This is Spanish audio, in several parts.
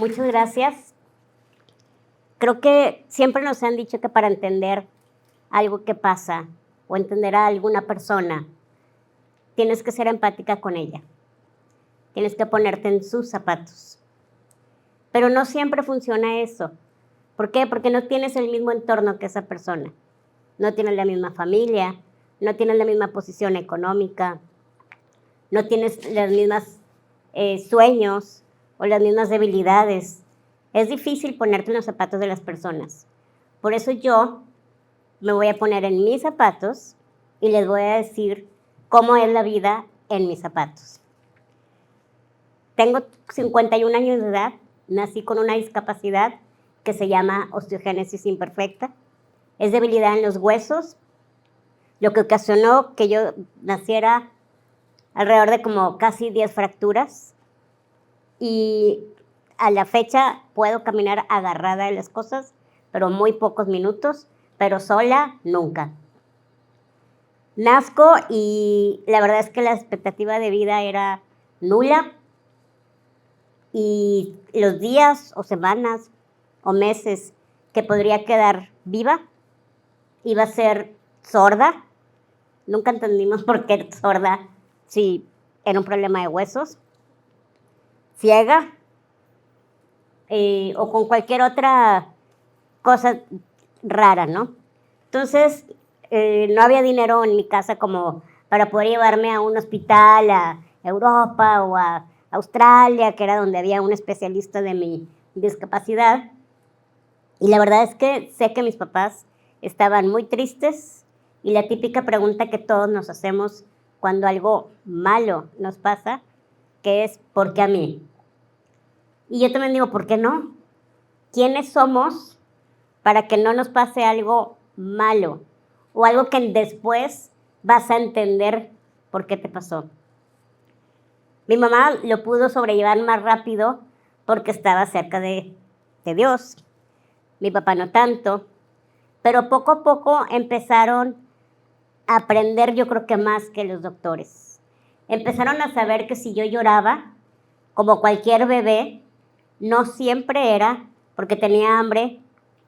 Muchas gracias. Creo que siempre nos han dicho que para entender algo que pasa o entender a alguna persona, tienes que ser empática con ella. Tienes que ponerte en sus zapatos. Pero no siempre funciona eso. ¿Por qué? Porque no tienes el mismo entorno que esa persona. No tienes la misma familia, no tienes la misma posición económica, no tienes los mismos sueños o las mismas debilidades. Es difícil ponerte en los zapatos de las personas. Por eso yo me voy a poner en mis zapatos y les voy a decir cómo es la vida en mis zapatos. Tengo 51 años de edad, nací con una discapacidad que se llama osteogénesis imperfecta. Es debilidad en los huesos, lo que ocasionó que yo naciera alrededor de como casi 10 fracturas y a la fecha puedo caminar agarrada de las cosas, pero muy pocos minutos, pero sola nunca. Nazco y la verdad es que la expectativa de vida era nula y los días o semanas o meses que podría quedar viva iba a ser sorda. Nunca entendimos por qué sorda si era un problema de huesos, ciega o con cualquier otra cosa rara, ¿no? Entonces, no había dinero en mi casa como para poder llevarme a un hospital a Europa o a Australia, que era donde había un especialista de mi discapacidad. Y la verdad es que sé que mis papás estaban muy tristes y la típica pregunta que todos nos hacemos cuando algo malo nos pasa, que es ¿por qué a mí? Y yo también digo, ¿por qué no? ¿Quiénes somos para que no nos pase algo malo o algo que después vas a entender por qué te pasó? Mi mamá lo pudo sobrellevar más rápido porque estaba cerca de Dios. Mi papá no tanto, pero poco a poco empezaron a aprender, yo creo que más que los doctores. Empezaron a saber que si yo lloraba, como cualquier bebé, no siempre era porque tenía hambre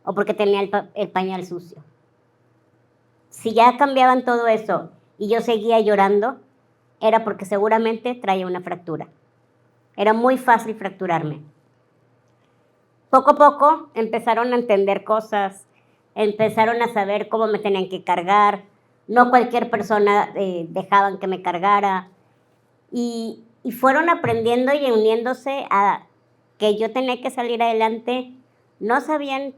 o porque tenía el pañal sucio. Si ya cambiaban todo eso y yo seguía llorando, era porque seguramente traía una fractura. Era muy fácil fracturarme. Poco a poco empezaron a entender cosas, empezaron a saber cómo me tenían que cargar. No cualquier persona dejaban que me cargara. Y fueron aprendiendo y uniéndose a que yo tenía que salir adelante. No sabían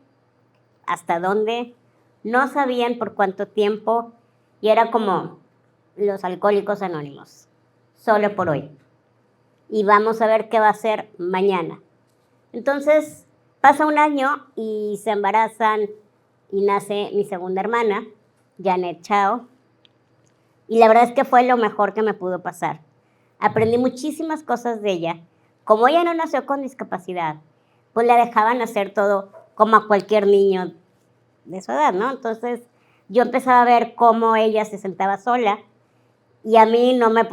hasta dónde, no sabían por cuánto tiempo, y era como los alcohólicos anónimos, solo por hoy. Y vamos a ver qué va a ser mañana. Entonces, pasa un año y se embarazan y nace mi segunda hermana, Janet Chao. Y la verdad es que fue lo mejor que me pudo pasar. Aprendí muchísimas cosas de ella. Como ella no nació con discapacidad, pues la dejaban hacer todo como a cualquier niño de su edad, ¿no? Entonces, yo empezaba a ver cómo ella se sentaba sola y a mí no me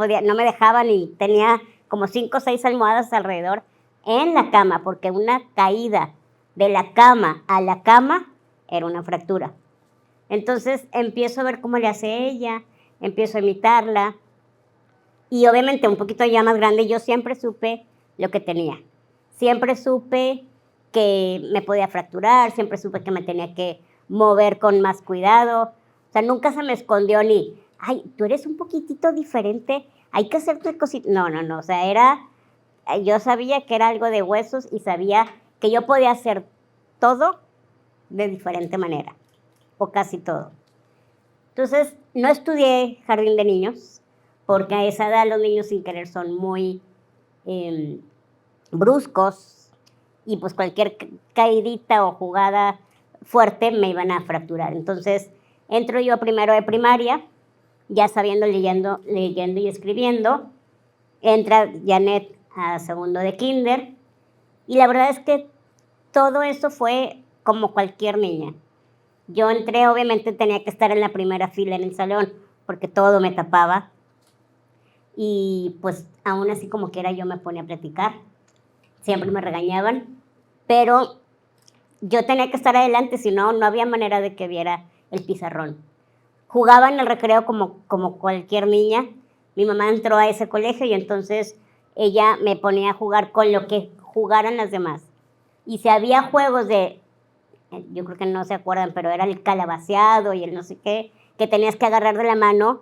dejaban y tenía como 5 o 6 almohadas alrededor en la cama, porque una caída de la cama a la cama era una fractura. Entonces empiezo a ver cómo le hace ella, empiezo a imitarla y obviamente un poquito ya más grande yo siempre supe lo que tenía. Siempre supe que me podía fracturar, siempre supe que me tenía que mover con más cuidado. O sea, nunca se me escondió ni, ay, tú eres un poquitito diferente, hay que hacerte cositas. No, o sea, yo sabía que era algo de huesos y sabía que yo podía hacer todo de diferente manera, o casi todo. Entonces, no estudié jardín de niños, porque a esa edad los niños sin querer son muy bruscos y pues cualquier caidita o jugada fuerte me iban a fracturar. Entonces, entro yo primero de primaria, ya sabiendo leyendo y escribiendo. Entra Janet a segundo de kinder y la verdad es que todo eso fue como cualquier niña. Yo entré, obviamente tenía que estar en la primera fila en el salón porque todo me tapaba y pues aún así como quiera yo me ponía a platicar. Siempre me regañaban, pero yo tenía que estar adelante, si no, no había manera de que viera el pizarrón. Jugaba en el recreo como cualquier niña. Mi mamá entró a ese colegio y entonces ella me ponía a jugar con lo que jugaran las demás. Y si había juegos yo creo que no se acuerdan, pero era el calabaceado y el no sé qué, que tenías que agarrar de la mano,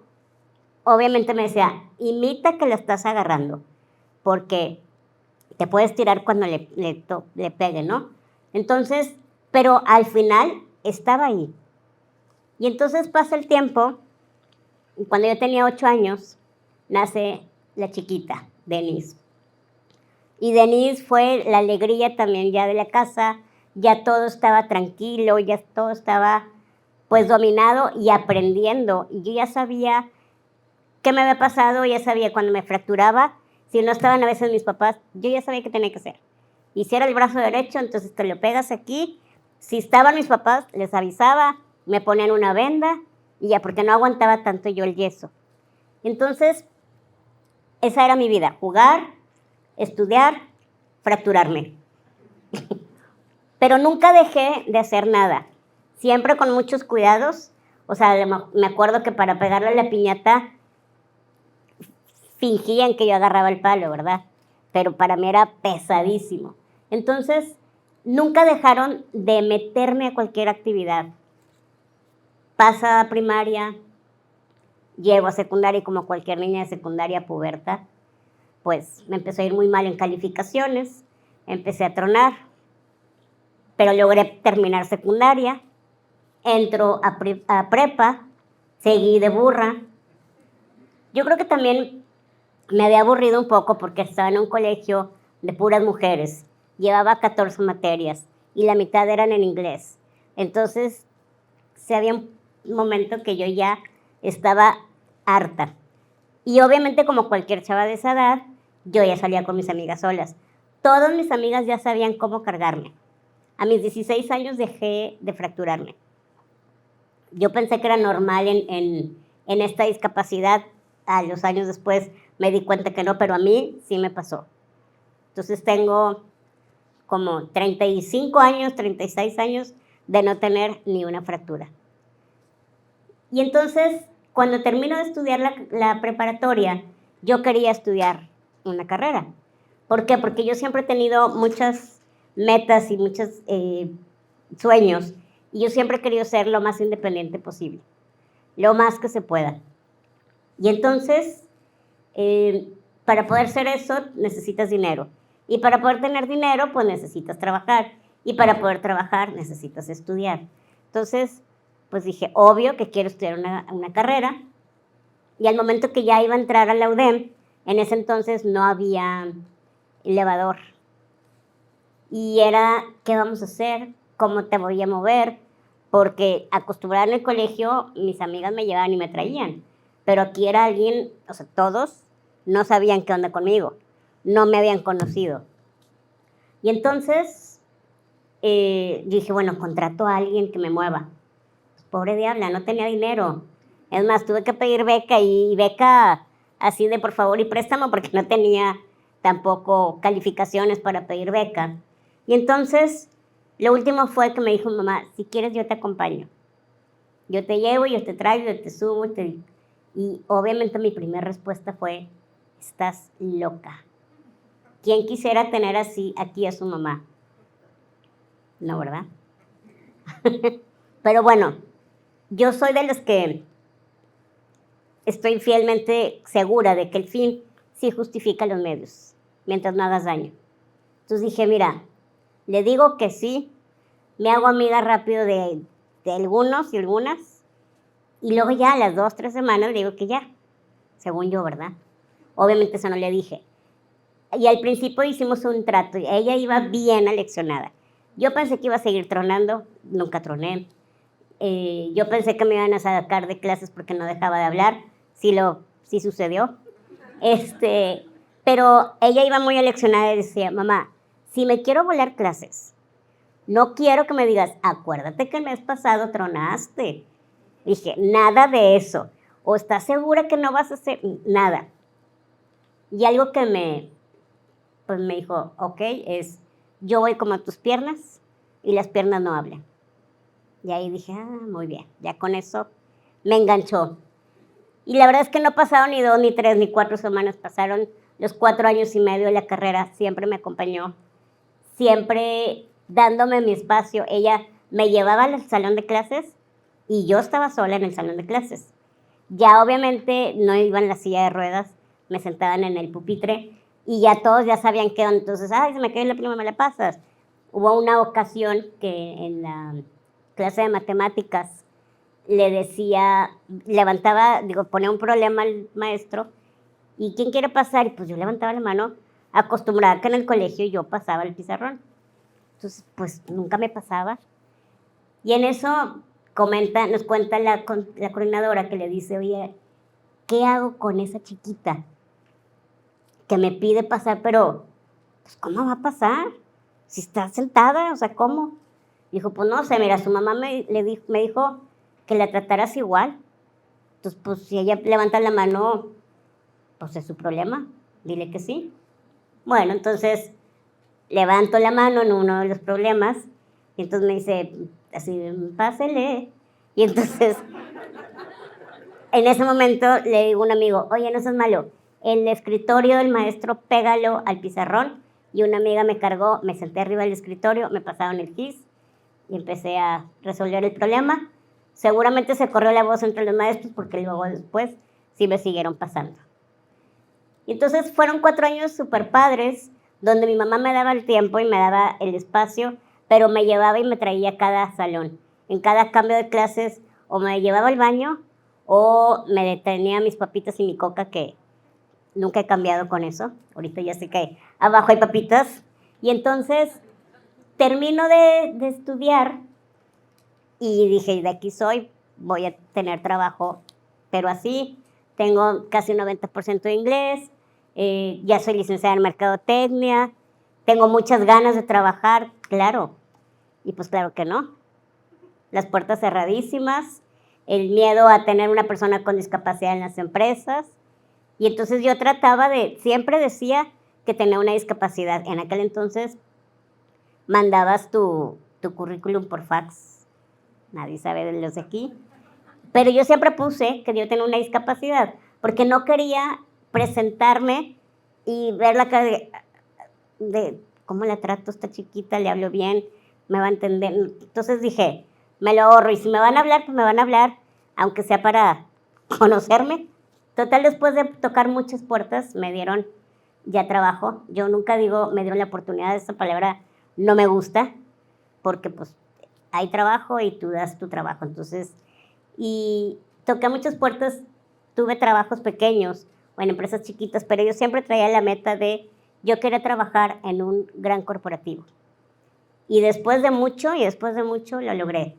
obviamente me decía, imita que la estás agarrando, porque te puedes tirar cuando le pegue, ¿no? Entonces, pero al final estaba ahí. Y entonces pasa el tiempo, y cuando yo tenía 8 años, nace la chiquita, Denise. Y Denise fue la alegría también ya de la casa, ya todo estaba tranquilo, ya todo estaba pues dominado y aprendiendo. Y yo ya sabía qué me había pasado, ya sabía cuando me fracturaba, si no estaban a veces mis papás, yo ya sabía qué tenía que hacer. Y si era el brazo derecho, entonces te lo pegas aquí. Si estaban mis papás, les avisaba, me ponían una venda y ya, porque no aguantaba tanto yo el yeso. Entonces, esa era mi vida, jugar, estudiar, fracturarme. Pero nunca dejé de hacer nada, siempre con muchos cuidados. O sea, me acuerdo que para pegarle a la piñata fingían que yo agarraba el palo, ¿verdad? Pero para mí era pesadísimo. Entonces, nunca dejaron de meterme a cualquier actividad. Pasa a primaria, llego a secundaria y como cualquier niña de secundaria puberta, pues me empezó a ir muy mal en calificaciones, empecé a tronar, pero logré terminar secundaria, entro a prepa, seguí de burra. Yo creo que también me había aburrido un poco porque estaba en un colegio de puras mujeres, llevaba 14 materias y la mitad eran en inglés. Entonces, se había un momento que yo ya estaba harta. Y obviamente, como cualquier chava de esa edad, yo ya salía con mis amigas solas. Todas mis amigas ya sabían cómo cargarme. A mis 16 años dejé de fracturarme. Yo pensé que era normal en esta discapacidad. A los años después me di cuenta que no, pero a mí sí me pasó. Entonces tengo como 35 años, 36 años de no tener ni una fractura. Y entonces, cuando termino de estudiar la preparatoria, yo quería estudiar una carrera. ¿Por qué? Porque yo siempre he tenido muchas metas y muchos sueños, y yo siempre he querido ser lo más independiente posible, lo más que se pueda. Y entonces, para poder ser eso, necesitas dinero. Y para poder tener dinero, pues necesitas trabajar. Y para poder trabajar, necesitas estudiar. Entonces, pues dije, obvio que quiero estudiar una carrera. Y al momento que ya iba a entrar a la UDEM, en ese entonces no había elevador. Y era, ¿qué vamos a hacer? ¿Cómo te voy a mover? Porque acostumbrada en el colegio, mis amigas me llevaban y me traían. Pero aquí era alguien, o sea, todos no sabían qué onda conmigo. No me habían conocido. Y entonces dije, bueno, contrato a alguien que me mueva. Pues, pobre diabla, no tenía dinero. Es más, tuve que pedir beca y beca así de por favor y préstamo porque no tenía tampoco calificaciones para pedir beca. Y entonces, lo último fue que me dijo mamá, si quieres yo te acompaño. Yo te llevo, yo te traigo, yo te subo. Y obviamente mi primera respuesta fue, estás loca. ¿Quién quisiera tener así aquí a su mamá? No, ¿verdad? Pero bueno, yo soy de los que estoy fielmente segura de que el fin sí justifica los medios, mientras no hagas daño. Entonces dije, mira, le digo que sí, me hago amiga rápido de algunos y algunas, y luego ya a las 2, 3 semanas le digo que ya, según yo, ¿verdad? Obviamente eso no le dije. Y al principio hicimos un trato, y ella iba bien aleccionada. Yo pensé que iba a seguir tronando, nunca troné. Yo pensé que me iban a sacar de clases porque no dejaba de hablar, sí sucedió. Pero ella iba muy aleccionada y decía, mamá, si me quiero volar clases, no quiero que me digas, acuérdate que el mes pasado tronaste. Dije, nada de eso. ¿O estás segura que no vas a hacer nada? Y algo que me dijo, ok, es, yo voy como tus piernas y las piernas no hablan. Y ahí dije, muy bien, ya con eso me enganchó. Y la verdad es que no pasaron ni 2, ni 3, ni 4 semanas, pasaron los 4 años y medio de la carrera, siempre me acompañó, siempre dándome mi espacio. Ella me llevaba al salón de clases y yo estaba sola en el salón de clases. Ya obviamente no iba en la silla de ruedas, me sentaban en el pupitre y ya todos ya sabían qué onda. Entonces, ay, se me cayó la pluma, me la pasas. Hubo una ocasión que en la clase de matemáticas le decía, levantaba, digo, ponía un problema al maestro, ¿y quién quiere pasar? Y pues yo levantaba la mano, acostumbrada que en el colegio yo pasaba el pizarrón. Entonces, pues nunca me pasaba. Y en eso nos cuenta la coordinadora que le dice, oye, ¿qué hago con esa chiquita que me pide pasar? Pero, pues, ¿cómo va a pasar? Si está sentada, o sea, ¿cómo? Dijo, pues no sé, mira, su mamá me dijo que la trataras igual. Entonces, pues si ella levanta la mano, pues es su problema, dile que sí. Bueno, entonces levanto la mano en uno de los problemas y entonces me dice, así, pásele. Y entonces, en ese momento le digo a un amigo, oye, no seas malo, el escritorio del maestro pégalo al pizarrón. Y una amiga me cargó, me senté arriba del escritorio, me pasaron el gis y empecé a resolver el problema. Seguramente se corrió la voz entre los maestros porque luego después sí me siguieron pasando. Y entonces fueron 4 años súper padres, donde mi mamá me daba el tiempo y me daba el espacio, pero me llevaba y me traía a cada salón. En cada cambio de clases o me llevaba al baño o me detenía mis papitas y mi coca, que nunca he cambiado con eso. Ahorita ya sé que abajo hay papitas. Y entonces termino de estudiar y dije, de aquí soy, voy a tener trabajo, pero así, tengo casi un 90% de inglés, ya soy licenciada en mercadotecnia, tengo muchas ganas de trabajar, claro, y pues claro que no. Las puertas cerradísimas, el miedo a tener una persona con discapacidad en las empresas, y entonces yo trataba siempre decía que tenía una discapacidad. En aquel entonces mandabas tu currículum por fax, nadie sabe de los de aquí. Pero yo siempre puse que yo tenía una discapacidad, porque no quería presentarme y ver la cara de cómo la trato a esta chiquita, le hablo bien, me va a entender. Entonces dije, me lo ahorro, y si me van a hablar, pues me van a hablar, aunque sea para conocerme. Total, después de tocar muchas puertas, me dieron ya trabajo. Yo nunca digo, me dieron la oportunidad, esa palabra no me gusta, porque pues hay trabajo y tú das tu trabajo. Entonces, y toqué muchas puertas, tuve trabajos pequeños o en empresas chiquitas, pero yo siempre traía la meta de yo quería trabajar en un gran corporativo. Y después de mucho lo logré.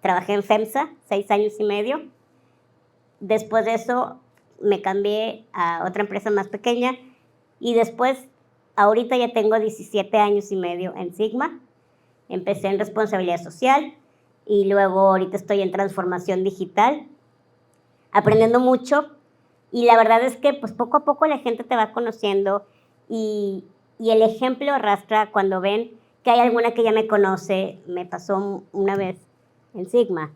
Trabajé en FEMSA 6 años y medio. Después de eso me cambié a otra empresa más pequeña y después, ahorita ya tengo 17 años y medio en Sigma. Empecé en responsabilidad social y luego ahorita estoy en transformación digital, aprendiendo mucho, y la verdad es que pues poco a poco la gente te va conociendo y el ejemplo arrastra cuando ven que hay alguna que ya me conoce. Me pasó una vez en Sigma,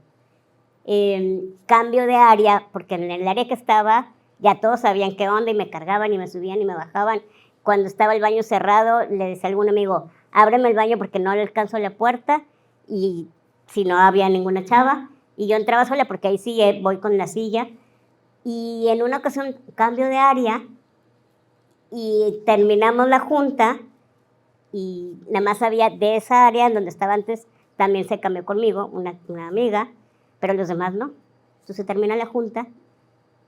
cambio de área, porque en el área que estaba ya todos sabían qué onda y me cargaban y me subían y me bajaban. Cuando estaba el baño cerrado, le decía a algún amigo, ábreme el baño porque no le alcanzo la puerta, y si no había ninguna chava, y yo entraba sola porque ahí sí voy con la silla. Y en una ocasión cambio de área y terminamos la junta y nada más había de esa área en donde estaba antes, también se cambió conmigo una amiga, pero los demás no. Entonces termina la junta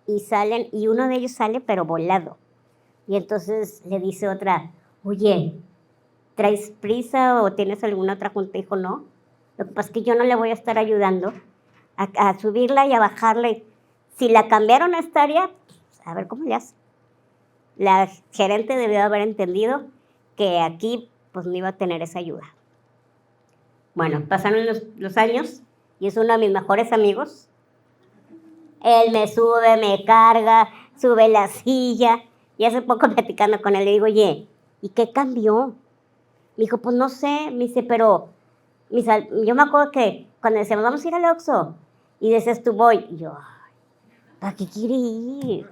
y salen, y uno de ellos sale pero volado. Y entonces le dice otra, oye, ¿traes prisa o tienes alguna otra junta? Dijo, no, lo que pasa es que yo no le voy a estar ayudando a subirla y a bajarla. Si la cambiaron a esta área, pues, a ver cómo le hace. La gerente debió haber entendido que aquí pues no iba a tener esa ayuda. Bueno, pasaron los años y es uno de mis mejores amigos. Él me sube, me carga, sube la silla. Y hace poco platicando con él le digo, oye, ¿y qué cambió? Me dijo, pues no sé, me dice, pero yo me acuerdo que cuando decíamos, vamos a ir al Oxxo, y decías tú, voy, y yo, ¿para qué quiere ir?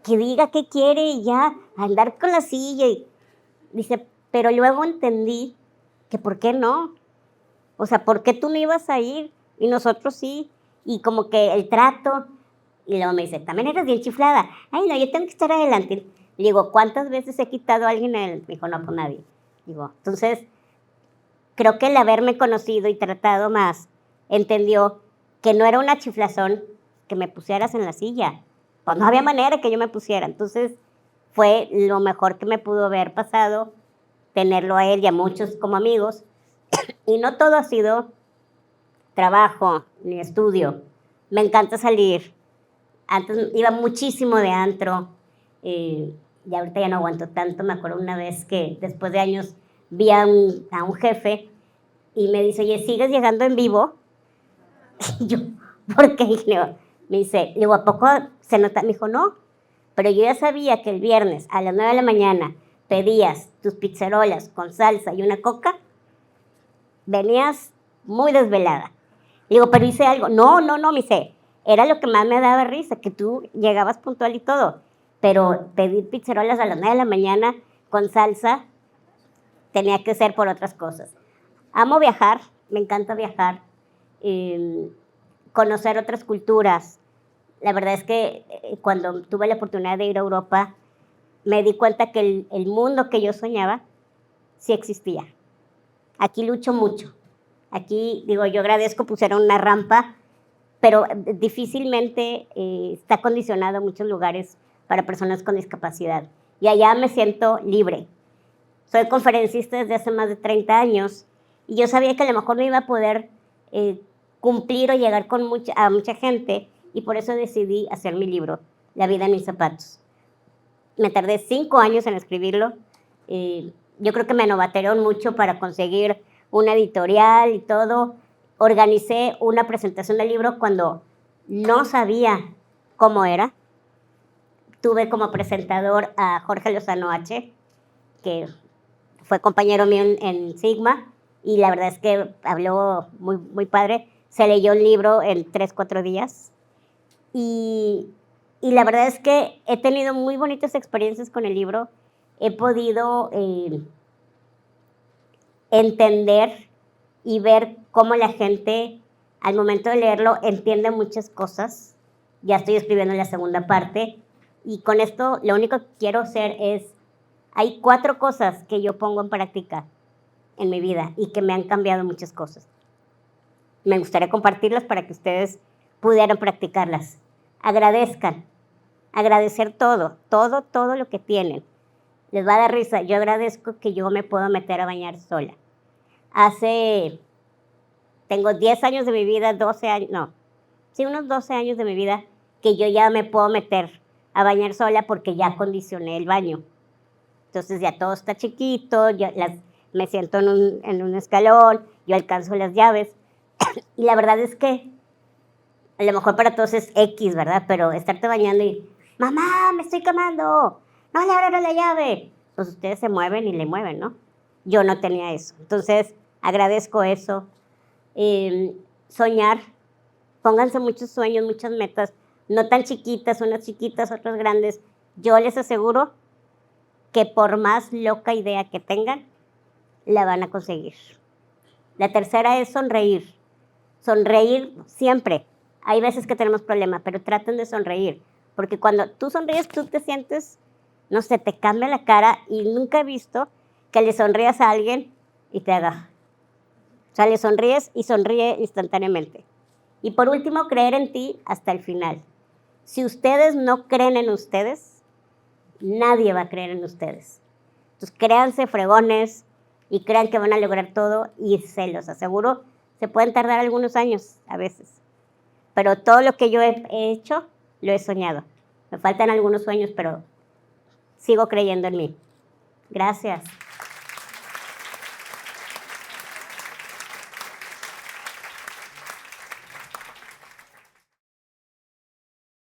Que diga qué quiere y ya, andar con la silla. Y dice, pero luego entendí que por qué no. O sea, ¿por qué tú no ibas a ir? Y nosotros sí. Y como que el trato. Y luego me dice, también eres bien chiflada. Ay, no, yo tengo que estar adelante. Le digo, ¿cuántas veces he quitado a alguien? Me dijo, no, pues nadie. Digo, entonces, creo que el haberme conocido y tratado más, entendió que no era una chiflazón que me pusieras en la silla. Pues no había manera que yo me pusiera. Entonces, fue lo mejor que me pudo haber pasado, tenerlo a él y a muchos como amigos. Y no todo ha sido trabajo ni estudio. Me encanta salir. Antes iba muchísimo de antro. Y ahorita ya no aguanto tanto. Me acuerdo una vez que después de años vi a un jefe y me dice, oye, ¿sigues llegando en vivo? Y yo, ¿por qué? Me dice, digo, ¿a poco se nota? Me dijo, no, pero yo ya sabía que el viernes a las 9 de la mañana pedías tus pizzerolas con salsa y una coca, venías muy desvelada. Digo, pero hice algo. No, no, no, me dice, era lo que más me daba risa, que tú llegabas puntual y todo, pero pedir pizzerolas a las 9 de la mañana con salsa tenía que ser por otras cosas. Amo viajar, me encanta viajar, conocer otras culturas. La verdad es que cuando tuve la oportunidad de ir a Europa, me di cuenta que el mundo que yo soñaba sí existía. Aquí lucho mucho. Aquí, digo, yo agradezco pusieron una rampa, pero difícilmente está condicionado a muchos lugares para personas con discapacidad. Y allá me siento libre. Soy conferencista desde hace más de 30 años y yo sabía que a lo mejor no iba a poder cumplir o llegar con a mucha gente y por eso decidí hacer mi libro, La vida en mis zapatos. Me tardé 5 años en escribirlo. Yo creo que me novatearon mucho para conseguir una editorial y todo. Organicé una presentación del libro cuando no sabía cómo era. Tuve como presentador a Jorge Lozano H., que fue compañero mío en Sigma, y la verdad es que habló muy, muy padre. Se leyó el libro en 3, 4 días. Y la verdad es que he tenido muy bonitas experiencias con el libro. He podido entender y ver cómo la gente, al momento de leerlo, entiende muchas cosas. Ya estoy escribiendo la segunda parte. Y con esto, lo único que quiero hacer es, hay 4 cosas que yo pongo en práctica en mi vida y que me han cambiado muchas cosas. Me gustaría compartirlas para que ustedes pudieran practicarlas. Agradezcan. Agradecer todo, todo, todo lo que tienen. Les va a dar risa. Yo agradezco que yo me puedo meter a bañar sola. Tengo 10 años de mi vida, 12 años, no, sí, unos 12 años de mi vida que yo ya me puedo meter a bañar sola porque ya acondicioné el baño. Entonces ya todo está chiquito, me siento en un escalón, yo alcanzo las llaves. Y la verdad es que a lo mejor para todos es X, ¿verdad? Pero estarte bañando y, mamá, me estoy quemando, no le abro la llave. Pues ustedes se mueven y le mueven, ¿no? Yo no tenía eso. Entonces, agradezco eso. Soñar, pónganse muchos sueños, muchas metas, no tan chiquitas, unas chiquitas, otras grandes. Yo les aseguro que por más loca idea que tengan, la van a conseguir. La tercera es sonreír. Sonreír siempre. Hay veces que tenemos problemas, pero traten de sonreír. Porque cuando tú sonríes, tú te sientes, no sé, te cambia la cara y nunca he visto que le sonrías a alguien y te haga. O sea, le sonríes y sonríe instantáneamente. Y por último, creer en ti hasta el final. Si ustedes no creen en ustedes, nadie va a creer en ustedes. Entonces, créanse fregones y crean que van a lograr todo y se los aseguro, se pueden tardar algunos años a veces. Pero todo lo que yo he hecho, lo he soñado. Me faltan algunos sueños, pero sigo creyendo en mí. Gracias.